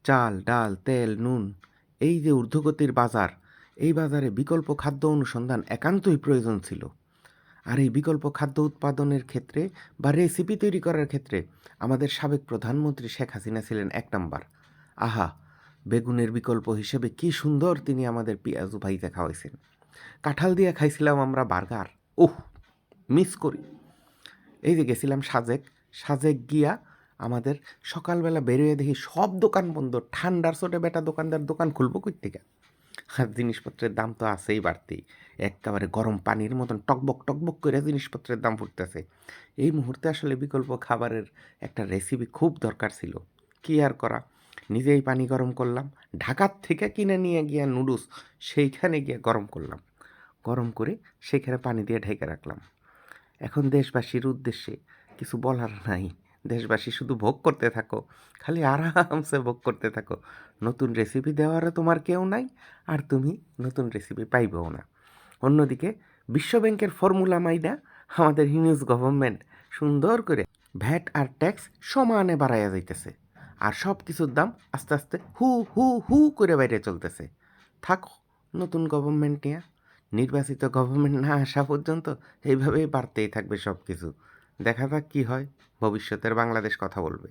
চাল, ডাল, তেল, নুন, এই যে ঊর্ধ্বগতির বাজার, এই বাজারে বিকল্প খাদ্য অনুসন্ধান একান্তই প্রয়োজন ছিল। আর এই বিকল্প খাদ্য উৎপাদনের ক্ষেত্রে বা রেসিপি তৈরি করার ক্ষেত্রে আমাদের সাবেক প্রধানমন্ত্রী শেখ হাসিনা ছিলেন এক নাম্বার। আহা! বেগুনের বিকল্প হিসেবে কি সুন্দর তিনি আমাদের পেঁয়াজু ভাইজা খাওয়াইছেন। কাঁঠাল দিয়ে খাইছিলাম আমরা বার্গার। উহ! মিস করি। এই যে গেছিলাম সাজেক, সাজেক গিয়া আমাদের সকালবেলা বেরোয় দেখি সব দোকান বন্ধ। ঠান্ডার চোটে বেটা দোকানদার দোকান খুলবো কই থেকে? আর জিনিসপত্রের দাম তো আছেই বাড়তি। এক্কেবারে গরম পানির মতন টকবক টকবক করে জিনিসপত্রের দাম ফুটতেছে। এই মুহূর্তে আসলে বিকল্প খাবারের একটা রেসিপি খুব দরকার ছিল। কি আর করা? নিজেই পানি গরম করলাম। ঢাকার থেকে কিনে নিয়ে গিয়ে নুডলস সেইখানে গিয়ে গরম করলাম। গরম করে সেখানে পানি দিয়ে ঢেকে রাখলাম। এখন দেশবাসীর উদ্দেশ্যে কিছু বলার নাই। দেশবাসী শুধু ভোগ করতে থাকো, খালি আরামসে ভোগ করতে থাকো। নতুন রেসিপি দেওয়ারও তোমার কেউ নাই, আর তুমি নতুন রেসিপি পাইবেও না। অন্যদিকে বিশ্বব্যাংকের ফর্মুলা মাইনা আমাদের হিউজ গভর্নমেন্ট সুন্দর করে ভ্যাট আর ট্যাক্স সমানে বাড়াইয়া যাইতেছে, আর সব কিছুর দাম আস্তে আস্তে হু হু হু করে বাইরে চলতেছে। থাকো নতুন গভর্নমেন্ট নিয়ে, নির্বাচিত গভর্নমেন্ট না আসা পর্যন্ত এইভাবেই বাড়তেই থাকবে সব কিছু। দেখা যাক কী হয়, ভবিষ্যতের বাংলাদেশ কথা বলবে।